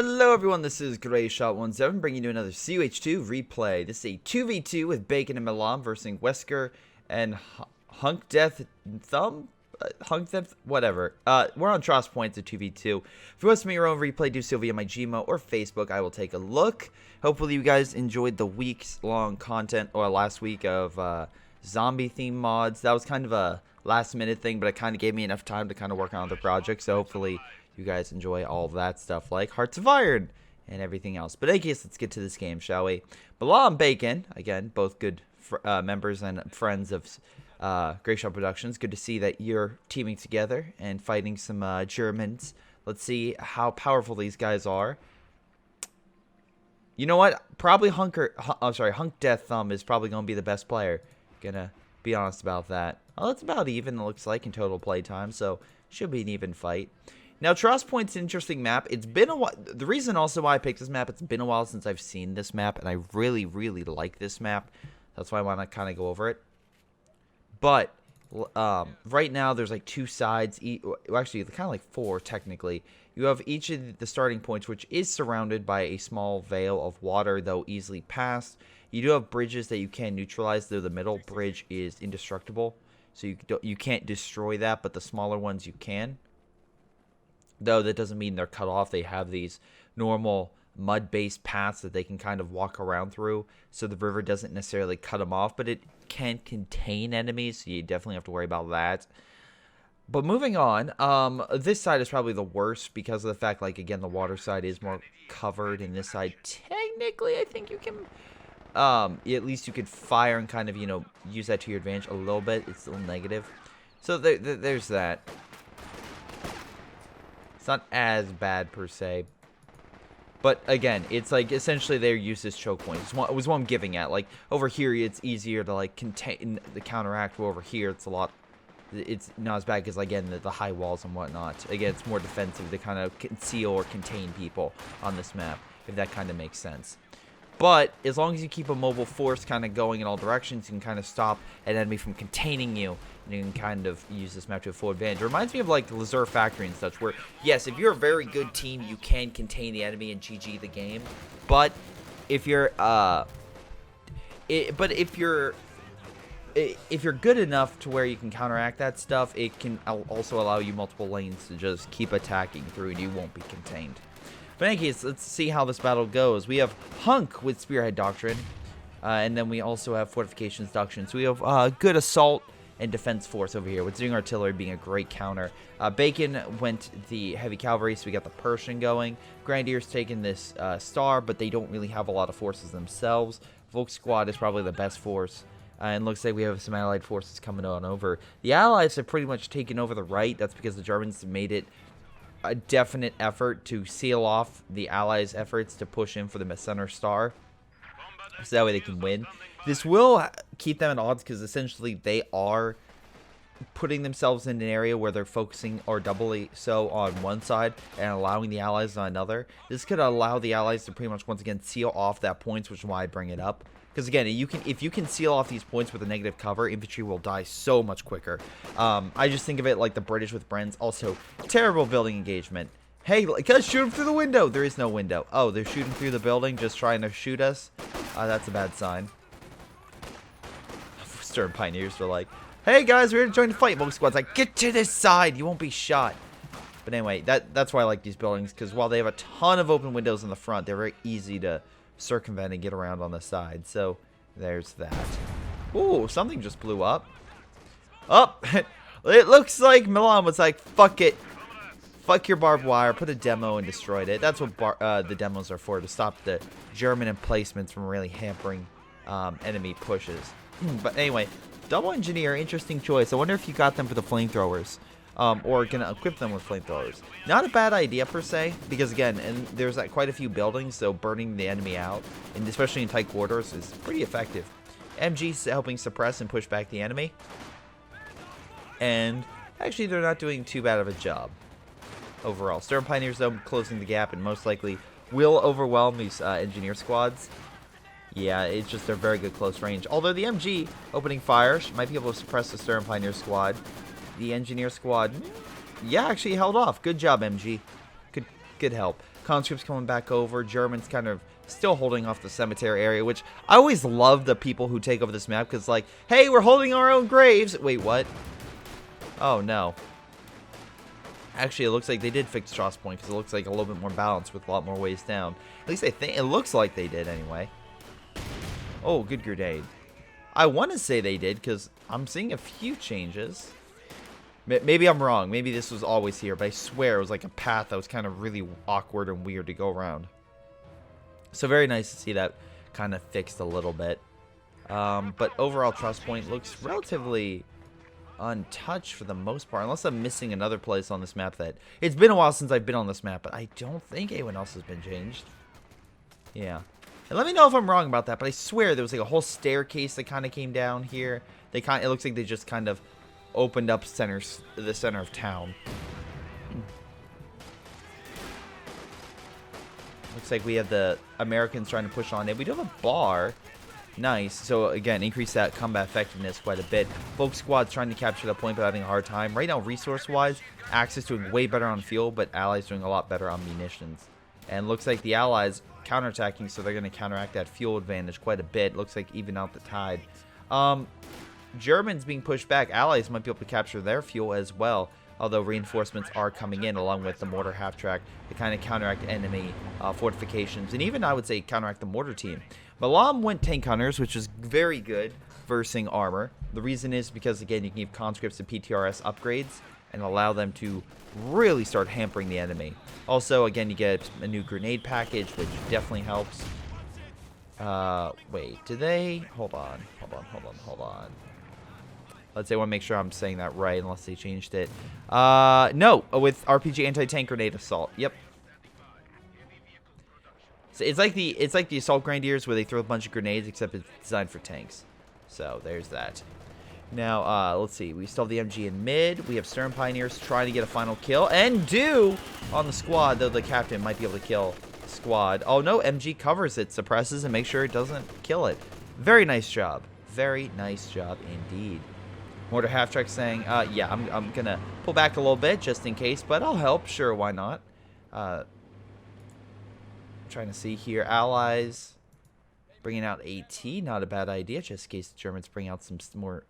Hello everyone, this is Greyshot17 bringing you another CUH2 replay. This is a 2v2 with Bacon and Milam versus Wesker and Hunk Death Thumb? Hunk Death? Whatever. We're on Tross Points at 2v2. If you want to make your own replay, do so via my Gmail or Facebook. I will take a look. Hopefully you guys enjoyed the weeks-long content, or last week of zombie-themed mods. That was kind of a last-minute thing, but it kind of gave me enough time to kind of work on other projects, so hopefully you guys enjoy all of that stuff like Hearts of Iron and everything else. But in any case, let's get to this game, shall we? Milam, Bacon, again, both good members and friends of Greyshot Productions. Good to see that you're teaming together and fighting some Germans. Let's see how powerful these guys are. You know what? Probably Hunk Death Thumb is probably going to be the best player. Gonna be honest about that. Well, it's about even, it looks like, in total play time, so should be an even fight. Now, Tross Point's an interesting map. It's been a while. The reason also why I picked this map, it's been a while since I've seen this map, and I really, really like this map. That's why I want to kind of go over it. But right now, there's like two sides. Actually, kind of like four, technically. You have each of the starting points, which is surrounded by a small veil of water, though easily passed. You do have bridges that you can neutralize, though the middle bridge is indestructible. So you can't destroy that, but the smaller ones you can. Though that doesn't mean they're cut off. They have these normal mud-based paths that they can kind of walk around through. So the river doesn't necessarily cut them off, but it can contain enemies. So you definitely have to worry about that. But moving on, this side is probably the worst because of the fact, like, again, the water side is more covered. And this side, technically, I think you can, at least you could fire and kind of, you know, use that to your advantage a little bit. It's still negative. So there's that. It's not as bad per se, but again, it's like essentially their use as choke points. It was what I'm giving at. Like over here, it's easier to like contain the counteract. Where over here, it's not as bad because again the high walls and whatnot. Again, it's more defensive to kind of conceal or contain people on this map, if that kind of makes sense. But as long as you keep a mobile force kind of going in all directions, you can kind of stop an enemy from containing you. And you can kind of use this map to a full advantage. It reminds me of like the Lazur Factory and such, where yes, if you're a very good team, you can contain the enemy and GG the game. But if you're if you're good enough to where you can counteract that stuff, it can also allow you multiple lanes to just keep attacking through, and you won't be contained. But in any case, let's see how this battle goes. We have Hunk with Spearhead Doctrine, and then we also have Fortifications Doctrine. So we have good assault and defense force over here, with Zing Artillery being a great counter. Bacon went the Heavy Cavalry, so we got the Persson going. Grenadiers taking this star, but they don't really have a lot of forces themselves. Volk Squad is probably the best force. And looks like we have some allied forces coming on over. The allies have pretty much taken over the right. That's because the Germans made it a definite effort to seal off the allies' efforts to push in for the center star, so that way they can win. This will keep them at odds because essentially they are putting themselves in an area where they're focusing, or doubly so, on one side and allowing the allies on another. This could allow the allies to pretty much once again seal off that points, which is why I bring it up. Because again, if you can seal off these points with a negative cover, infantry will die so much quicker. I just think of it like the British with Brens. Also, terrible building engagement. Hey, let's shoot them through the window. There is no window. Oh, they're shooting through the building, just trying to shoot us. That's a bad sign. Stern Pioneers were like, hey guys, we're here to join the fight. Volk Squad's like, get to this side. You won't be shot. But anyway, that's why I like these buildings. Because while they have a ton of open windows in the front, they're very easy to circumvent and get around on the side. So there's that. Ooh, something just blew up. It looks like Milam was like, fuck it, fuck your barbed wire, put a demo and destroyed it. That's what the demos are for, to stop the German emplacements from really hampering enemy pushes. But anyway, double engineer, interesting choice. I wonder if you got them for the flamethrowers. Or gonna equip them with flamethrowers. Not a bad idea per se, because again, and there's like quite a few buildings, so burning the enemy out, and especially in tight quarters, is pretty effective. MG's helping suppress and push back the enemy, and actually they're not doing too bad of a job overall. Stern Pioneers though closing the gap, and most likely will overwhelm these engineer squads. Yeah, it's just they're very good close range. Although the MG opening fire might be able to suppress the Stern Pioneer squad. The engineer squad, yeah, actually held off. Good job, MG. good help. Conscripts coming back over. Germans kind of still holding off the cemetery area, which I always love the people who take over this map, because like, hey, we're holding our own graves. Wait, what? Oh, no. Actually, it looks like they did fix Strauss Point, because it looks like a little bit more balanced with a lot more ways down. At least I think it looks like they did anyway. Oh, good grenade. I want to say they did, because I'm seeing a few changes. Maybe I'm wrong. Maybe this was always here, but I swear it was like a path that was kind of really awkward and weird to go around. So very nice to see that kind of fixed a little bit. But overall, Trust Point looks relatively untouched for the most part, unless I'm missing another place on this map that... It's been a while since I've been on this map, but I don't think anyone else has been changed. Yeah. And let me know if I'm wrong about that, but I swear there was like a whole staircase that kind of came down here. It looks like they just kind of opened up the center of town. Looks like we have the Americans trying to push on it. We do have a bar. Nice. So again, increase that combat effectiveness quite a bit. Folk squad's trying to capture that point but having a hard time. Right now, resource-wise, Axis doing way better on fuel, but Allies doing a lot better on munitions. And looks like the Allies counterattacking, so they're going to counteract that fuel advantage quite a bit. Looks like even out the tide. Germans being pushed back. Allies might be able to capture their fuel as well, although reinforcements are coming in along with the mortar half-track to kind of counteract enemy fortifications, and even, I would say, counteract the mortar team. Milam went tank hunters, which is very good versing armor. The reason is because, again, you can give conscripts and PTRS upgrades and allow them to really start hampering the enemy. Also, again, you get a new grenade package, which definitely helps. Wait, do they? Hold on. Let's say I want to make sure I'm saying that right, unless they changed it. No, with RPG anti-tank grenade assault. Yep. So it's like the assault grenadiers where they throw a bunch of grenades, except it's designed for tanks. So there's that. Now, let's see. We still have the MG in mid. We have Stern Pioneers trying to get a final kill, and do on the squad, though the captain might be able to kill the squad. Oh no, MG covers it, suppresses, and makes sure it doesn't kill it. Very nice job. Very nice job indeed. Mortar half-track saying, yeah, I'm gonna pull back a little bit just in case, but I'll help. Sure, why not? Trying to see here. Allies bringing out AT, not a bad idea, just in case the Germans bring out some more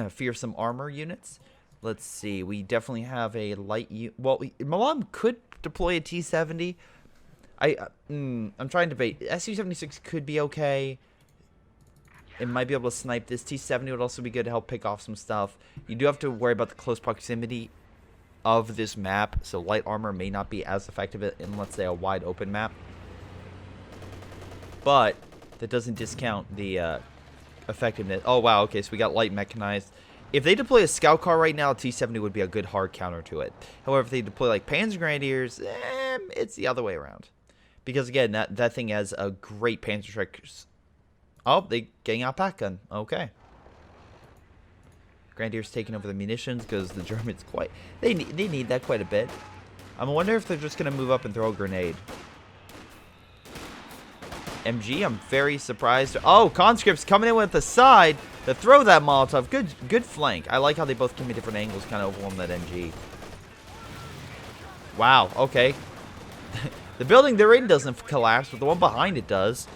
fearsome armor units. Let's see. We definitely have a light well, Milam could deploy a T-70. I'm trying to debate. SU-76 could be okay. It might be able to snipe this. T-70 would also be good to help pick off some stuff. You do have to worry about the close proximity of this map, so light armor may not be as effective in, let's say, a wide open map. But that doesn't discount the effectiveness. Oh, wow, okay, so we got light mechanized. If they deploy a scout car right now, T-70 would be a good hard counter to it. However, if they deploy, like, Panzer Grenadiers, it's the other way around. Because, again, that thing has a great Panzer Strike. Oh, they getting out pack gun. Okay. Grenadiers taking over the munitions because the Germans they need that quite a bit. I wonder if they're just gonna move up and throw a grenade. MG, I'm very surprised. Oh, conscripts coming in with the side to throw that Molotov. Good flank. I like how they both came at different angles, kind of overwhelm that MG. Wow. Okay. The building they're in doesn't collapse, but the one behind it does.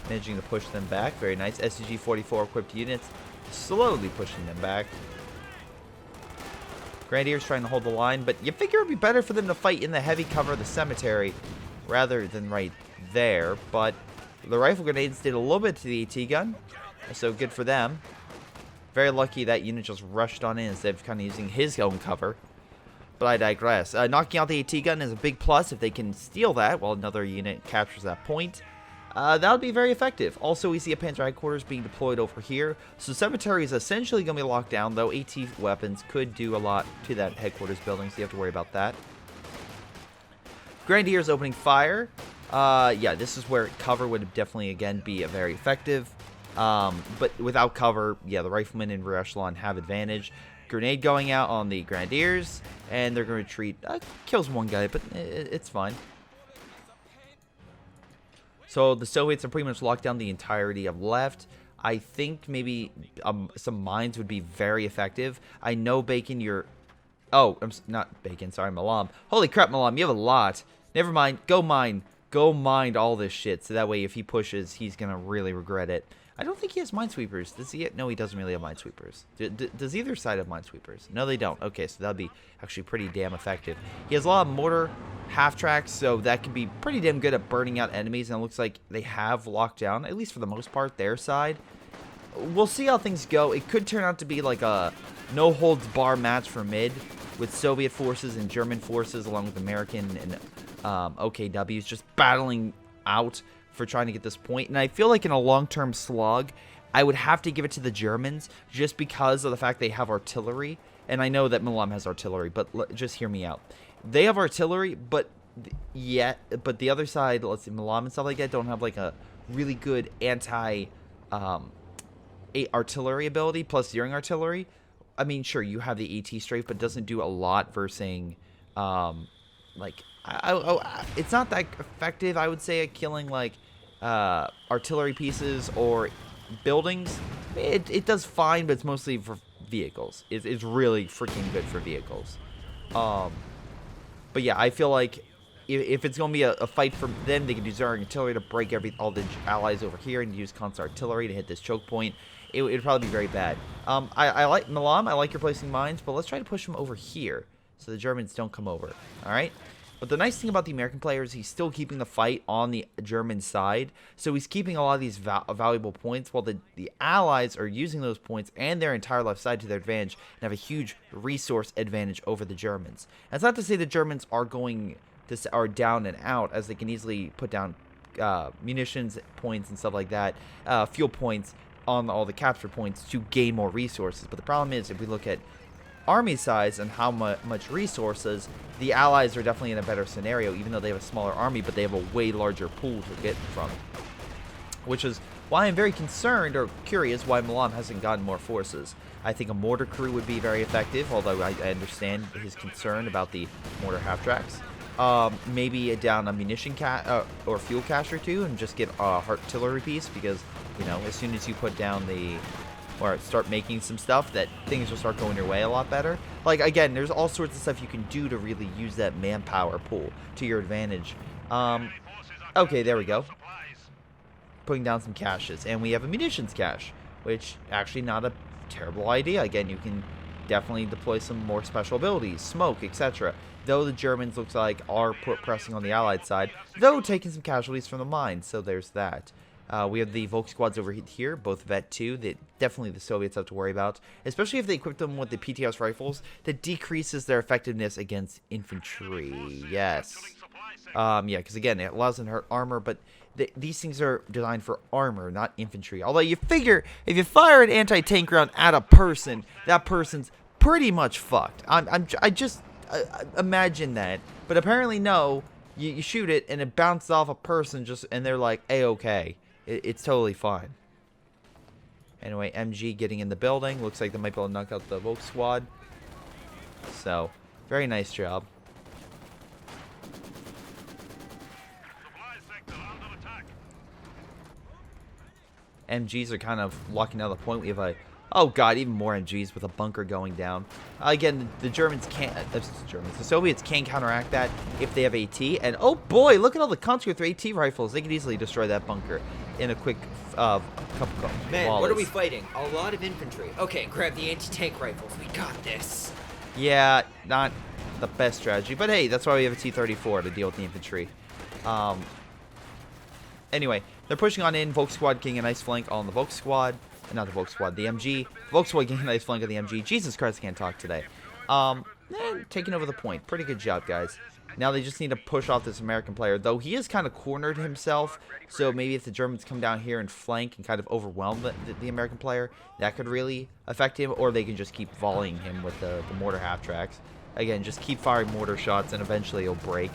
Managing to push them back. Very nice. SCG-44 equipped units slowly pushing them back. Grenadiers trying to hold the line, but you figure it would be better for them to fight in the heavy cover of the cemetery rather than right there. But the rifle grenades did a little bit to the AT gun, so good for them. Very lucky that unit just rushed on in instead of kind of using his own cover. But I digress. Knocking out the AT gun is a big plus if they can steal that while another unit captures that point. That would be very effective. Also, we see a Panzer headquarters being deployed over here. So Cemetery is essentially going to be locked down, though AT weapons could do a lot to that headquarters building, so you have to worry about that. Grenadiers opening fire. Yeah, this is where cover would definitely, again, be very effective. But without cover, yeah, the riflemen in rear echelon have advantage. Grenade going out on the Grenadiers, and they're going to retreat. Kills one guy, but it's fine. So the Soviets are pretty much locked down the entirety of left. I think maybe some mines would be very effective. I know, Bacon, you're Oh, not bacon. Sorry, Milam. Holy crap, Milam. You have a lot. Never mind. Go mine. Go mine all this shit. So that way, if he pushes, he's going to really regret it. I don't think he has minesweepers. Does he? No, he doesn't really have minesweepers. Does either side have minesweepers? No, they don't. Okay, so that'll be actually pretty damn effective. He has a lot of mortar half-tracks, so that can be pretty damn good at burning out enemies. And it looks like they have locked down, at least for the most part, their side. We'll see how things go. It could turn out to be like a no-holds-bar match for mid, with Soviet forces and German forces, along with American and OKWs, just battling out for trying to get this point. And I feel like in a long-term slog, I would have to give it to the Germans just because of the fact they have artillery. And I know that Milam has artillery, but just hear me out. They have artillery, but the other side, let's see, Milam and stuff like that, don't have like a really good artillery ability plus steering artillery. I mean, sure, you have the AT strafe, but it doesn't do a lot versus like it's not that effective, I would say, at killing like artillery pieces or buildings. It does fine, but it's mostly for vehicles. It's really freaking good for vehicles. But yeah, I feel like if it's going to be a fight for them, they can use their artillery to break all the allies over here and use constant artillery to hit this choke point. It would probably be very bad. I like Milam. I like your placing mines, but let's try to push them over here so the Germans don't come over. All right? But the nice thing about the American player is he's still keeping the fight on the German side. So he's keeping a lot of these valuable points while the Allies are using those points and their entire left side to their advantage and have a huge resource advantage over the Germans. That's not to say the Germans are down and out, as they can easily put down munitions points and stuff like that, fuel points on all the capture points to gain more resources. But the problem is, if we look at army size and how much resources, the Allies are definitely in a better scenario, even though they have a smaller army, but they have a way larger pool to get from. Which is why I'm very concerned or curious why Milam hasn't gotten more forces. I think a mortar crew would be very effective, although I understand his concern about the mortar half-tracks. Maybe down a munition or fuel cache or two and just get a artillery piece, because, you know, as soon as you put down or start making some stuff, that things will start going your way a lot better. Like, again, there's all sorts of stuff you can do to really use that manpower pool to your advantage. Okay, there we go. Putting down some caches. And we have a munitions cache, which actually not a terrible idea. Again, you can definitely deploy some more special abilities, smoke, etc. Though the Germans, looks like, are pressing on the Allied side, though taking some casualties from the mines, so there's that. We have the Volk squads over here, both Vet 2, that definitely the Soviets have to worry about, especially if they equip them with the PTS rifles that decreases their effectiveness against infantry. Yes. Yeah, because again, it allows them to hurt armor, but these things are designed for armor, not infantry. Although you figure, if you fire an anti-tank round at a person, that person's pretty much fucked. I just imagine that, but apparently no. You shoot it and it bounces off a person, and they're like, A-okay. It's totally fine. Anyway, MG getting in the building. Looks like they might be able to knock out the Volk squad. So, very nice job. MGs are kind of locking down the point. We have a... Oh god, even more MGs with a bunker going down. Again, the Germans can't... the Soviets can't counteract that if they have AT. And oh boy, look at all the country with their AT rifles. They could easily destroy that bunker in a quick couple Man, wallies. what are we fighting? A lot of infantry. Okay, grab the anti-tank rifles. We got this. Yeah, not the best strategy. But hey, that's why we have a T-34 to deal with the infantry. Anyway, they're pushing on in. Volk squad getting a nice flank on the Volk squad. Not the Volk squad, the MG. Volk squad getting a nice flank of the MG. Jesus Christ, I can't talk today. Taking over the point. Pretty good job, guys. Now they just need to push off this American player, though he has kind of cornered himself. So maybe if the Germans come down here and flank and kind of overwhelm the American player, that could really affect him. Or they can just keep volleying him with the mortar half-tracks. Again, just keep firing mortar shots and eventually he'll break.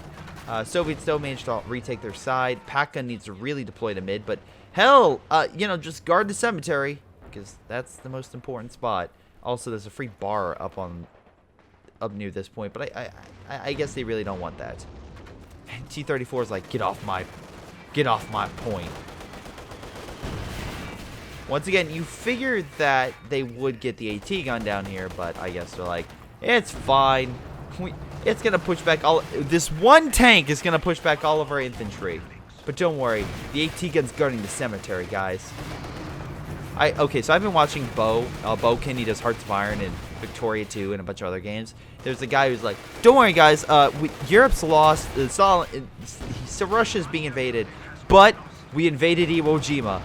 Soviets still managed to retake their side. Pack gun needs to really deploy to mid, but hell, you know, just guard the cemetery, because that's the most important spot. Also, there's a free bar up near this point, but I guess they really don't want that. T-34 is like, get off my point. Once again, you figured that they would get the AT gun down here, but I guess they're like, It's fine. It's going to push back all... This one tank is going to push back all of our infantry. But don't worry. The AT gun's guarding the cemetery, guys. Okay, so I've been watching Bokin. He does Hearts of Iron and Victoria 2 and a bunch of other games. There's a guy who's like, don't worry, guys. Europe's lost. Russia's being invaded. But we invaded Iwo Jima.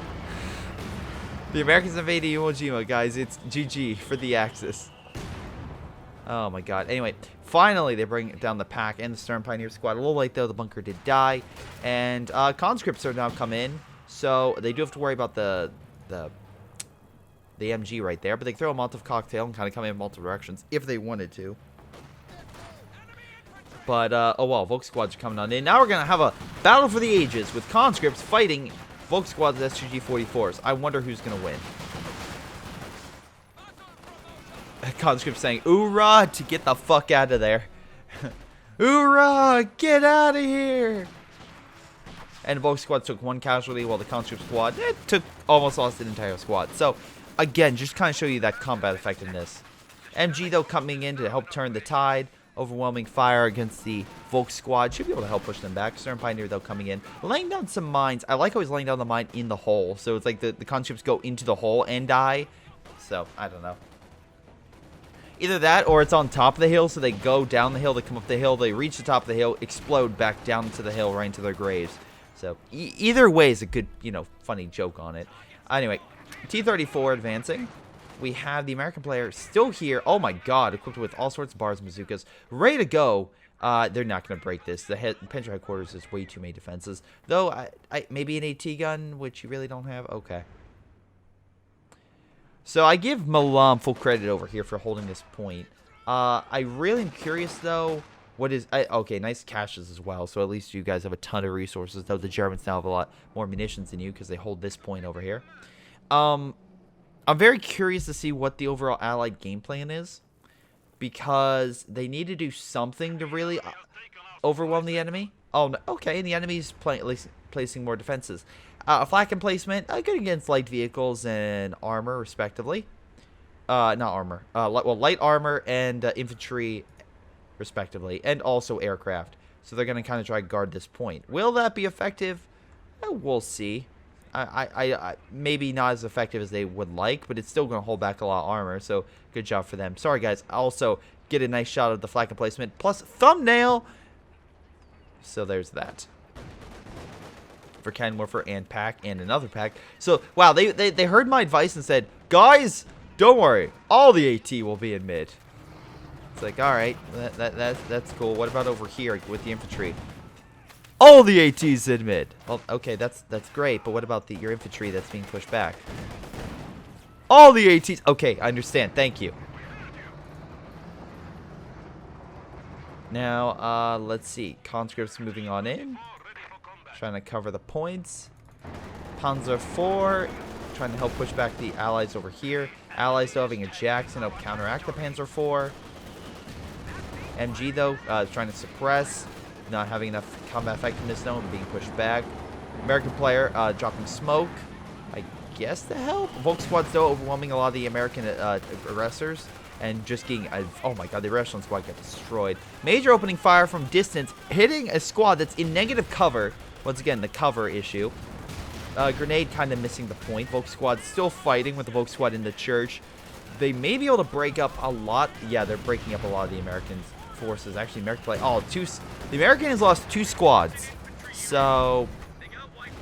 The Americans invaded Iwo Jima, guys. It's GG for the Axis. Oh, my God. Anyway, finally, they bring down the pack and the Stern Pioneer squad. A little late, though. The bunker did die. And conscripts are now come in. So they do have to worry about the MG right there. But they can throw a Molotov cocktail and kind of come in multiple directions if they wanted to. But, oh, well, Volk squads are coming on in. Now we're going to have a battle for the ages with conscripts fighting Volk squads with SGG-44s. I wonder who's going to win. Conscript saying, "Hoorah!" to get the fuck out of there. Hoorah! Get out of here! And Volk squad took one casualty, while the conscript squad almost lost an entire squad. So, again, just kind of show you that combat effectiveness. MG, though, coming in to help turn the tide. Overwhelming fire against the Volk squad. Should be able to help push them back. Stern Pioneer, though, coming in. Laying down some mines. I like how he's laying down the mine in the hole. So it's like the conscripts go into the hole and die. So, I don't know. Either that or it's on top of the hill. So they go down the hill. They come up the hill. They reach the top of the hill. Explode back down to the hill right into their graves. So, either way is a good, funny joke on it. Anyway, T-34 advancing. We have the American player still here. Oh my God, equipped with all sorts of bars and bazookas. Ready to go. They're not going to break this. The Pension headquarters is way too many defenses. Though, maybe an AT gun, which you really don't have. Okay. So, I give Milam full credit over here for holding this point. I really am curious, though. What is... okay, nice caches as well. So, at least you guys have a ton of resources. Though the Germans now have a lot more munitions than you because they hold this point over here. I'm very curious to see what the overall Allied game plan is, because they need to do something to really overwhelm the enemy. Oh, no. Okay, and the enemy's placing more defenses. Flak emplacement, good against light vehicles and armor, respectively. Not armor. Well, light armor and infantry, respectively, and also aircraft. So they're going to kind of try to guard this point. Will that be effective? We'll see. I maybe not as effective as they would like, but it's still going to hold back a lot of armor, so good job for them. Sorry, guys. I also get a nice shot of the flak emplacement, plus thumbnail. So there's that. For Cannon Warfare and pack and another pack. So, wow, they heard my advice and said, guys, don't worry. All the AT will be in mid. It's like, all right, that's cool. What about over here with the infantry? All the ATs in mid. Well, okay, that's great, but what about your infantry that's being pushed back? All the ATs. Okay, I understand. Thank you. Now, let's see. Conscripts moving on in. Trying to cover the points. Panzer IV trying to help push back the Allies over here. Allies still having a Jackson help counteract the Panzer IV. MG, though, trying to suppress. Not having enough combat effectiveness, though, and being pushed back. American player dropping smoke, I guess, to help. Volk squad still overwhelming a lot of the American aggressors and just getting... oh my God, the Russian squad got destroyed. Major opening fire from distance, hitting a squad that's in negative cover. Once again, the cover issue. Grenade kind of missing the point. Volk squad still fighting with the Volk squad in the church. They may be able to break up a lot. Yeah, they're breaking up a lot of the Americans. Forces. Actually, American play. Oh, the American has lost 2 squads. So,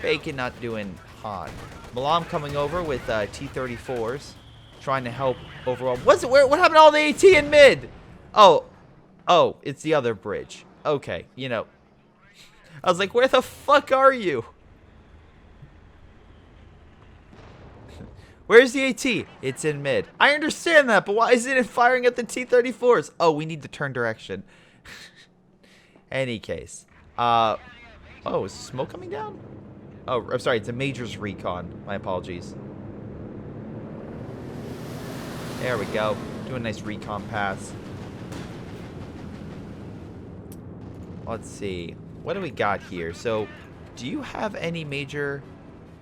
Bacon not doing hot. Milam coming over with T-34s. Trying to help overall. What happened to all the AT in mid? Oh, it's the other bridge. Okay, I was like, where the fuck are you? Where's the AT? It's in mid. I understand that, but why isn't it firing at the T-34s? Oh, we need to turn direction. Any case. Is smoke coming down? Oh, I'm sorry. It's a Major's recon. My apologies. There we go. Do a nice recon pass. Let's see. What do we got here? So, do you have any major...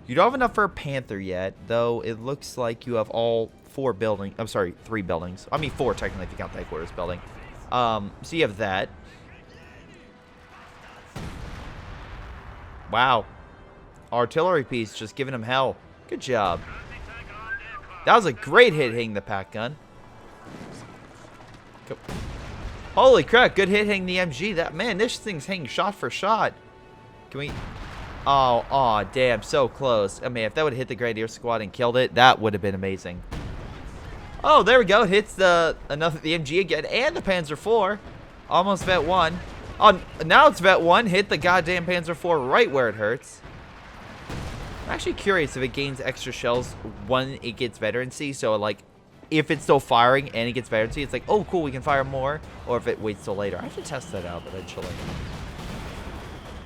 You don't have enough for a Panther yet, though it looks like you have all 4 buildings. I'm sorry, 3 buildings. I mean 4 technically if you count the headquarters building. So you have that. Wow. Artillery piece just giving him hell. Good job. That was a great hit hitting the pack gun. Holy crap, good hit hitting the MG. That man, this thing's hitting shot for shot. Can we... Oh, damn, so close. I mean, if that would have hit the Grenadier squad and killed it, that would have been amazing. Oh, there we go. Hits the MG again and the Panzer IV. Almost Vet 1. Oh, now it's Vet 1. Hit the goddamn Panzer IV right where it hurts. I'm actually curious if it gains extra shells when it gets veterancy. So, like, if it's still firing and it gets veterancy, it's like, oh, cool, we can fire more. Or if it waits till later. I have to test that out eventually.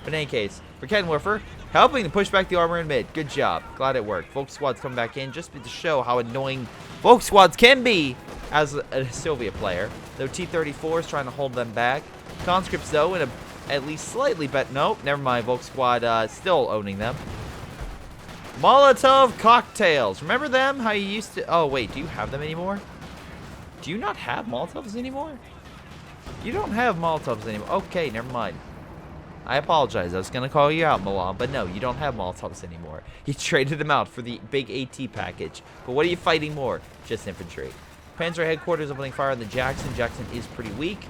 But in any case, for Kenwerfer, helping to push back the armor in mid. Good job. Glad it worked. Volk squad's coming back in just to show how annoying Volk squads can be as a Soviet player. Though T-34 is trying to hold them back. Conscripts, though, in a at least slightly better... Nope, never mind. Volk squad still owning them. Molotov cocktails. Remember them? How you used to... Oh, wait. Do you have them anymore? Do you not have Molotovs anymore? You don't have Molotovs anymore. Okay, never mind. I apologize. I was going to call you out, Milam, but no, you don't have Molotovs anymore. You traded them out for the big AT package. But what are you fighting more? Just infantry. Panzer headquarters opening fire on the Jackson. Jackson is pretty weak.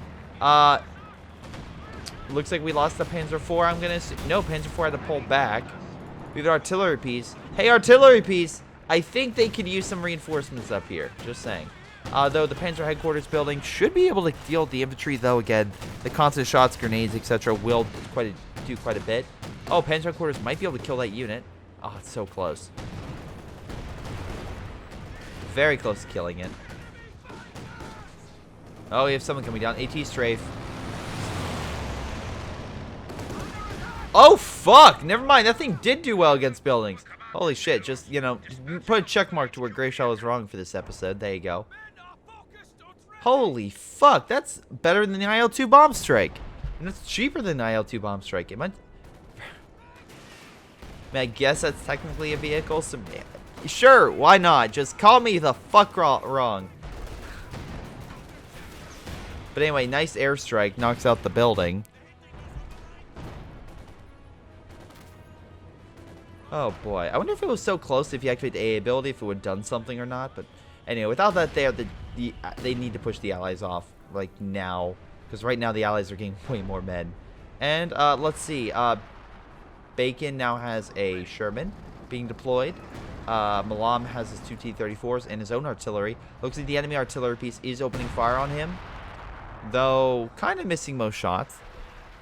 Looks like we lost the Panzer IV. I'm going to... No, Panzer IV had to pull back. We have an artillery piece. Hey, artillery piece! I think they could use some reinforcements up here. Just saying. Though the Panzer headquarters building should be able to deal with the infantry, though, again, the constant shots, grenades, etc. will do quite a bit. Oh, Panzer headquarters might be able to kill that unit. Oh, it's so close. Very close to killing it. Oh, we have someone coming down. AT strafe. Oh, fuck! Never mind. That thing did do well against buildings. Holy shit. Just, you know, put a check mark to where Greyshot was wrong for this episode. There you go. Holy fuck. That's better than the IL-2 bomb strike. And it's cheaper than the IL-2 bomb strike. It might... I guess that's technically a vehicle. So, sure, why not? Just call me the fuck wrong. But anyway, nice airstrike. Knocks out the building. Oh boy, I wonder if it was so close if you activate the AA ability, if it would have done something or not. But anyway, without that there, they need to push the allies off, like, now. Because right now the allies are getting way more men. And let's see, Bacon now has a Sherman being deployed. Milam has his 2 T-34s and his own artillery. Looks like the enemy artillery piece is opening fire on him, though kind of missing most shots.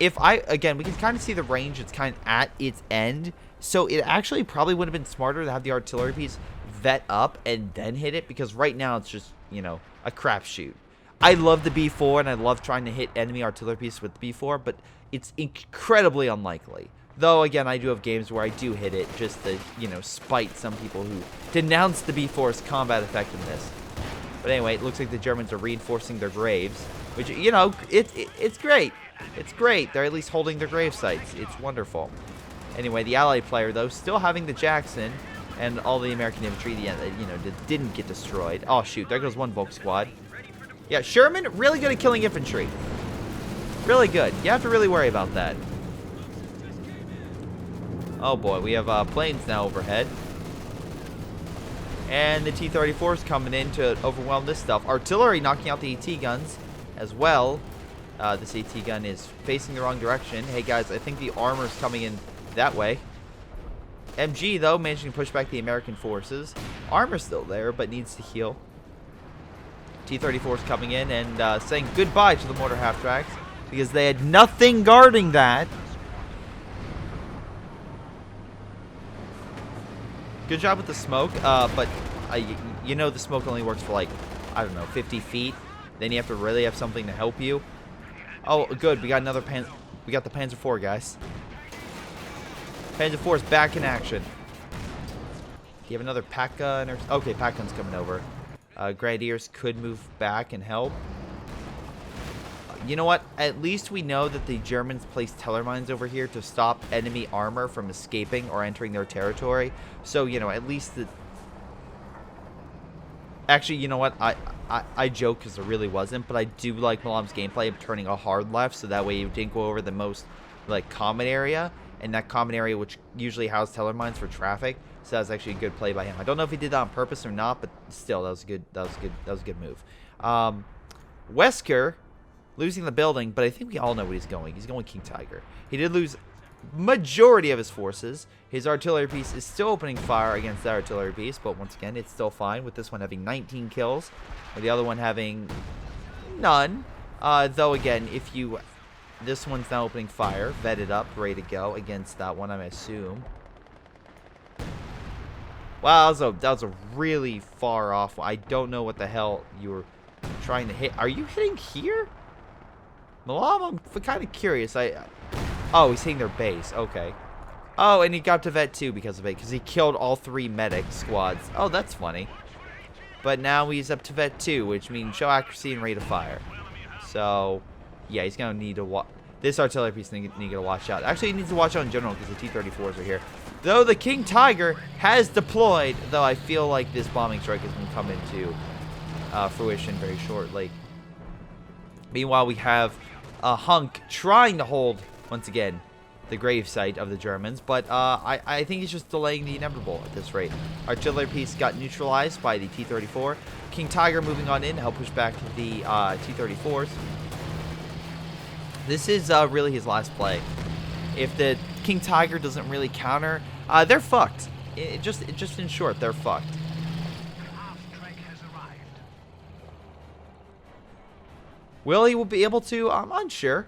Again, we can kind of see the range. It's kind of at its end. So it actually probably would have been smarter to have the artillery piece vet up and then hit it, because right now it's just, you know, a crapshoot. I love the B4 and I love trying to hit enemy artillery piece with the B4, but it's incredibly unlikely. Though, again, I do have games where I do hit it just to, you know, spite some people who denounce the B4's combat effectiveness. But anyway, it looks like the Germans are reinforcing their graves, which, you know, it's great. It's great. They're at least holding their grave sites. It's wonderful. Anyway, the Allied player, though, still having the Jackson and all the American infantry, you know, didn't get destroyed. Oh, shoot. There goes one Volk squad. Yeah, Sherman, really good at killing infantry. Really good. You have to really worry about that. Oh, boy. We have planes now overhead. And the T-34 is coming in to overwhelm this stuff. Artillery knocking out the AT guns as well. This AT gun is facing the wrong direction. Hey, guys, I think the armor's coming in that way. MG, though, managing to push back the American forces. Armor's still there, but needs to heal. T-34 is coming in and saying goodbye to the mortar half-tracks because they had nothing guarding that. Good job with the smoke, but you know the smoke only works for, like, I don't know, 50 feet. Then you have to really have something to help you. Oh, good. We got another we got the Panzer IV, guys. Panzer IV is back in action. Do you have another pack gun? Okay, pack gun's coming over. Grenadiers could move back and help. You know what? At least we know that the Germans placed teller mines over here to stop enemy armor from escaping or entering their territory. So, you know, at least Actually, you know what? I joke because there really wasn't, but I do like Milam's gameplay of turning a hard left, so that way you didn't go over the most, like, common area, and that common area which usually houses teller mines for traffic. So that was actually a good play by him. I don't know if he did that on purpose or not, but still, that was a good move. Wesker losing the building, but I think we all know what he's going. He's going King Tiger. He did lose majority of his forces. His artillery piece is still opening fire against that artillery piece, but once again, it's still fine with this one having 19 kills, with the other one having none. Though again, this one's now opening fire, vetted up, ready to go against that one, I assume. Wow, that was a really far off one. I don't know what the hell you were trying to hit. Are you hitting here? Milam, I'm kind of curious. Oh, he's hitting their base. Okay. Oh, and he got to vet too because of it, because he killed all 3 medic squads. Oh, that's funny. But now he's up to vet 2, which means show accuracy and rate of fire. So, yeah, he's going to need to watch. This artillery piece needs to watch out. Actually, he needs to watch out in general because the T-34s are here. Though the King Tiger has deployed, though I feel like this bombing strike is going to come into fruition very shortly. Meanwhile, we have a Hunk trying to hold, once again, the gravesite of the Germans, but I think he's just delaying the inevitable at this rate. Artillery piece got neutralized by the T-34. King Tiger moving on in to help push back the T-34s. This is really his last play. If the King Tiger doesn't really counter, they're fucked. Just in short, they're fucked. Will he be able to? I'm unsure.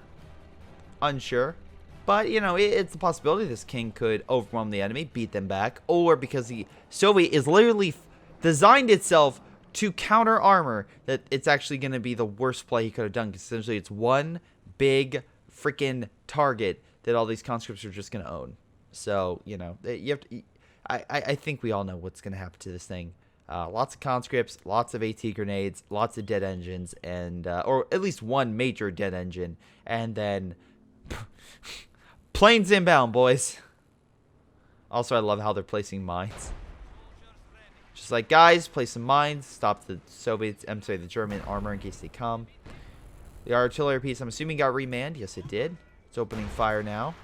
But, you know, it's a possibility this king could overwhelm the enemy, beat them back, or because the Soviet is literally designed itself to counter armor, that it's actually going to be the worst play he could have done, because essentially it's one big freaking target that all these conscripts are just going to own. So, you know, you have to, I think we all know what's going to happen to this thing. Lots of conscripts, lots of AT grenades, lots of dead engines, and or at least one major dead engine, and then planes inbound, boys. Also, I love how they're placing mines. Just like, guys, place some mines, stop the Soviets, I'm sorry, the German armor in case they come. The artillery piece, I'm assuming, got remanned. Yes, it did. It's opening fire now.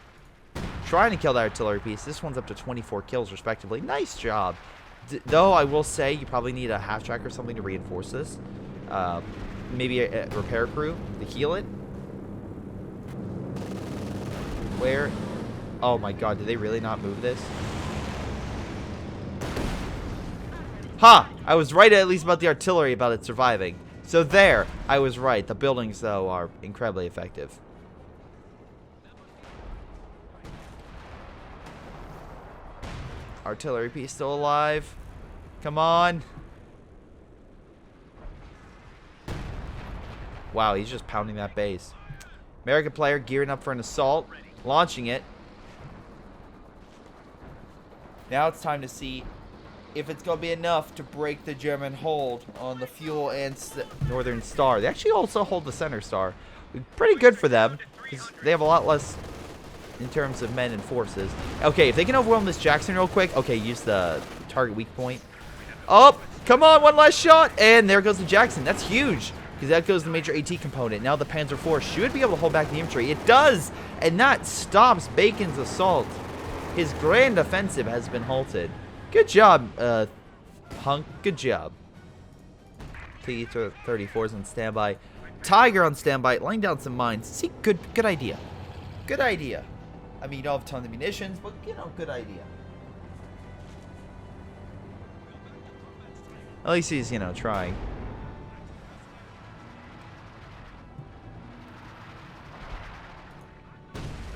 Trying to kill the artillery piece. This one's up to 24 kills, respectively. Nice job. Though, I will say, you probably need a half-track or something to reinforce this. Maybe a repair crew to heal it. Where? Oh my god, did they really not move this? Ha! I was right at least about the artillery, about it surviving. So there, I was right. The buildings, though, are incredibly effective. Artillery piece still alive. Come on. Wow, he's just pounding that base. American player gearing up for an assault. Launching it. Now it's time to see if it's going to be enough to break the German hold on the Fuel and Northern Star. They actually also hold the Center Star. Pretty good for them, because they have a lot less in terms of men and forces. Okay, if they can overwhelm this Jackson real quick. Okay, use the target weak point. Oh, come on, one last shot. And there goes the Jackson. That's huge, because that goes the major AT component. Now the Panzer IV should be able to hold back the infantry. It does, and that stops Bacon's assault. His grand offensive has been halted. Good job, Hunk. Good job. T-34's on standby. Tiger on standby, laying down some mines. See, good idea. Good idea. I mean, you don't have tons of munitions, but, you know, good idea. At least he's, you know, trying.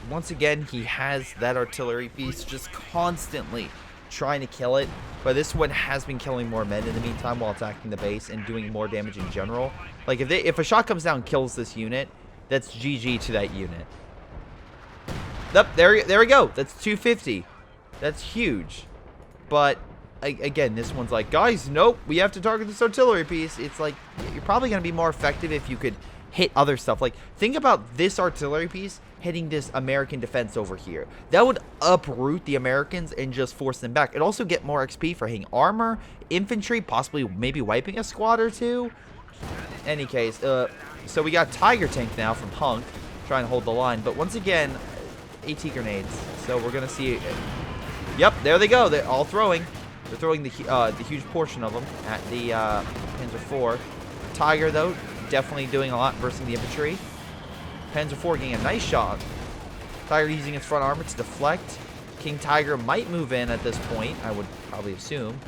Once again, he has that artillery piece just constantly trying to kill it. But this one has been killing more men in the meantime while attacking the base and doing more damage in general. Like, if a shot comes down and kills this unit, that's GG to that unit. Yep, there we go. That's 250. That's huge. But again, this one's like, guys, nope, we have to target this artillery piece. It's like, you're probably going to be more effective if you could hit other stuff. Like, think about this artillery piece hitting this American defense over here. That would uproot the Americans and just force them back. It'd also get more XP for hitting armor, infantry, possibly maybe wiping a squad or two. Any case, so we got Tiger Tank now from Hunk trying to hold the line. But once again, AT grenades. So we're going to see... Yep, there they go. They're all throwing. They're throwing the huge portion of them at the Panzer IV. Tiger, though, definitely doing a lot versus the infantry. Panzer IV getting a nice shot. Tiger using its front armor to deflect. King Tiger might move in at this point, I would probably assume.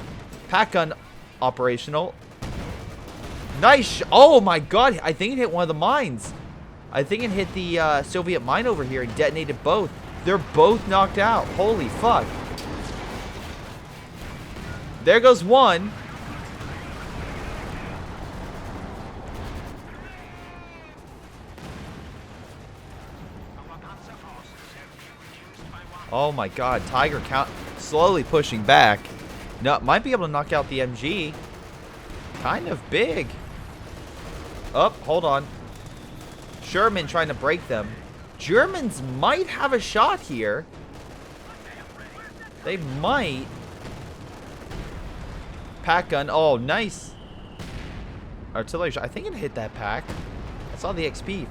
Pack gun operational. Nice. Oh my god, I think it hit one of the mines. I think it hit the Soviet mine over here and detonated both. They're both knocked out. Holy fuck. There goes one. Oh my god, Tiger slowly pushing back. No, might be able to knock out the MG. Kind of big. Oh, hold on. Sherman trying to break them. Germans might have a shot here. They might. Pack gun. Oh, nice. Artillery shot. I think it hit that pack. I saw the XP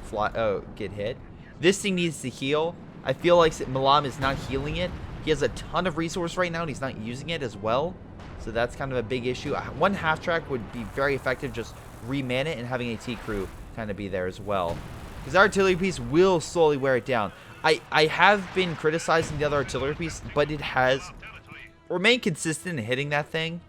get hit. This thing needs to heal. I feel like Milam is not healing it. He has a ton of resource right now, and he's not using it as well. So that's kind of a big issue. One half-track would be very effective, just reman it and having a T-crew kind of be there as well. Because the artillery piece will slowly wear it down. I have been criticizing the other artillery piece, but it has remained consistent in hitting that thing.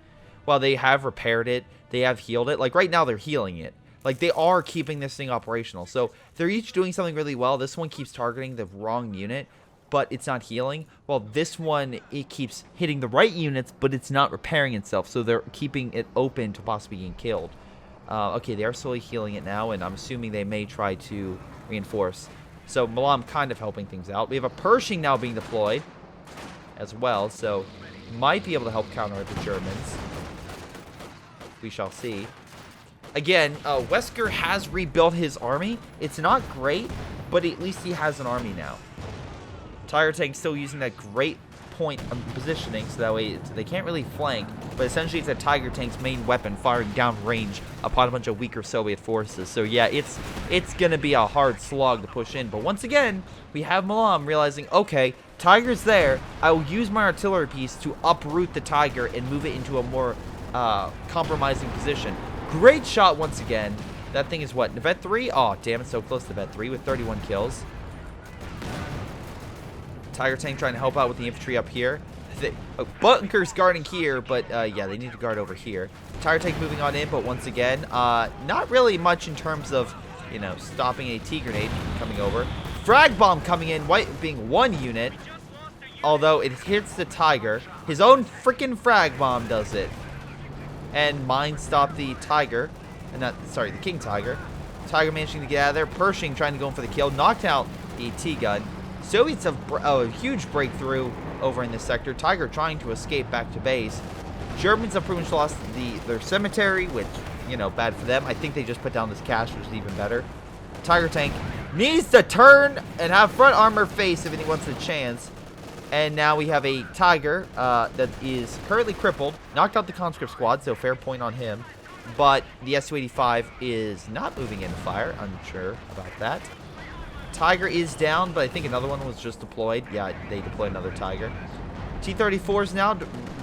While they have repaired it, they have healed it. Like right now, they're healing it. Like they are keeping this thing operational. So they're each doing something really well. This one keeps targeting the wrong unit, but it's not healing. While this one, it keeps hitting the right units, but it's not repairing itself. So they're keeping it open to possibly getting killed. Okay, they are slowly healing it now, and I'm assuming they may try to reinforce. So Milam kind of helping things out. We have a Pershing now being deployed as well, so might be able to help counter the Germans. We shall see. Again, Wesker has rebuilt his army. It's not great, but at least he has an army now. Tiger Tank still using that great point of positioning, so that way they can't really flank, but essentially it's a Tiger Tank's main weapon, firing down range upon a bunch of weaker Soviet forces. So yeah, it's gonna be a hard slog to push in, but once again, we have Milam realizing, okay, Tiger's there, I will use my artillery piece to uproot the Tiger and move it into a more compromising position. Great shot once again. That thing is what, Vet 3? Oh, damn, it's so close to Vet 3 with 31 kills. Tiger Tank trying to help out with the infantry up here. Bunker's guarding here, but yeah, they need to guard over here. Tiger Tank moving on in, but once again, not really much in terms of, you know, stopping a T-grenade coming over. Frag Bomb coming in, White being one unit, although it hits the Tiger. His own freaking Frag Bomb does it. And mine stopped the Tiger, and not, sorry, the King Tiger. Tiger managing to get out of there. Pershing trying to go in for the kill. Knocked out the T-gun. Soviets have a huge breakthrough over in this sector. Tiger trying to escape back to base. Germans have pretty much lost their cemetery, which, you know, bad for them. I think they just put down this cache, which is even better. Tiger Tank needs to turn and have front armor face if he wants a chance. And now we have a Tiger that is currently crippled. Knocked out the conscript squad, so fair point on him. But the Su-85 is not moving into fire. Unsure about that. Tiger is down, but I think another one was just deployed. Yeah, they deployed another Tiger. T-34s now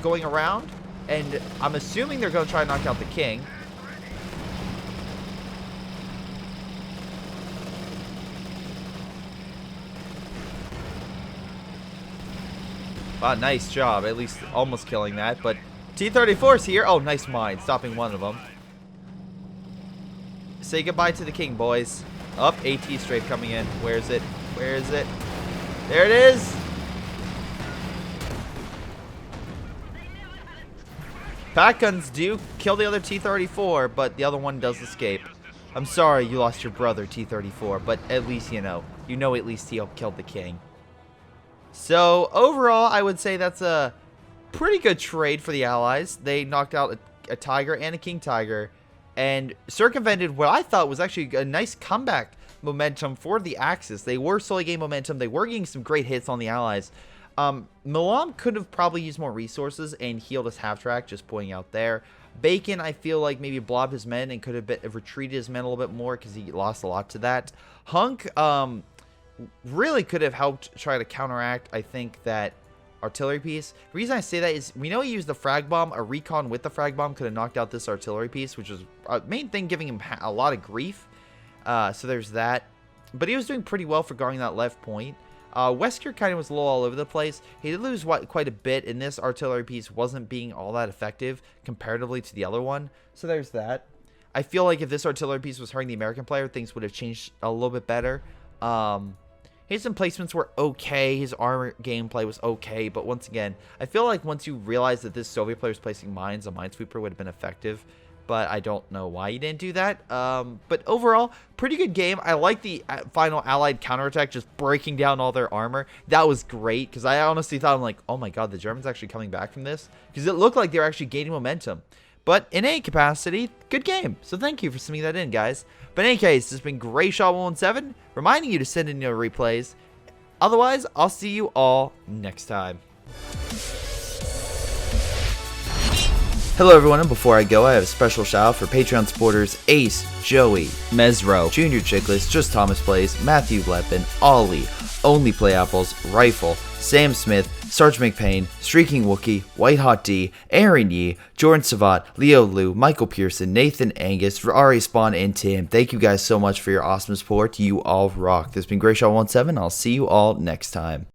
going around, and I'm assuming they're going to try to knock out the King. Wow, nice job. At least almost killing that. But T-34's here. Oh, nice mine. Stopping one of them. Say goodbye to the King, boys. Up, AT strafe coming in. Where is it? Where is it? There it is. Pack guns do kill the other T-34, but the other one does escape. I'm sorry you lost your brother, T-34, but at least you know at least he killed the King. So overall, I would say that's a pretty good trade for the Allies. They knocked out a Tiger and a King Tiger. and circumvented what I thought was actually a nice comeback momentum for the Axis. They were slowly gaining momentum. They were getting some great hits on the allies. Milam could have probably used more resources and healed his half-track, just pointing out there. Bacon, I feel like maybe blobbed his men and could have retreated his men a little bit more because he lost a lot to that. Hunk really could have helped try to counteract, I think, that artillery piece. The reason I say that is we know he used the frag bomb. A recon with the frag bomb could have knocked out this artillery piece, which was a main thing giving him a lot of grief. So there's that. But he was doing pretty well for guarding that left point. Wesker kind of was a little all over the place. He did lose quite a bit, and this artillery piece wasn't being all that effective comparatively to the other one. So there's that. I feel like if this artillery piece was hurting the American player, things would have changed a little bit better. His emplacements were okay. His armor gameplay was okay. But once again, I feel like once you realize that this Soviet player is placing mines, a minesweeper would have been effective. But I don't know why he didn't do that. But overall, pretty good game. I like the final Allied counterattack, just breaking down all their armor. That was great, because I honestly thought, I'm like, oh my god, the Germans actually coming back from this? Because it looked like they were actually gaining momentum. But in any capacity, good game. So thank you for sending that in, guys. But in any case, this has been Greyshot117, reminding you to send in your replays. Otherwise, I'll see you all next time. Hello everyone, and before I go, I have a special shout out for Patreon supporters Ace, Joey, Mezro, jrchicklis, JustThomasPlays, Matthew Leppen, Ollie, Onlyplayapples, Rifle, Sam Smith, sgtMcPain, Streakingwookie, WhiteHotD, Aaron Yee, Jordan Savat, Leo Liu, Michael Persson, Nathan Angus, RASpawn, and Tim. Thank you guys so much for your awesome support. You all rock. This has been Greyshot117. I'll see you all next time.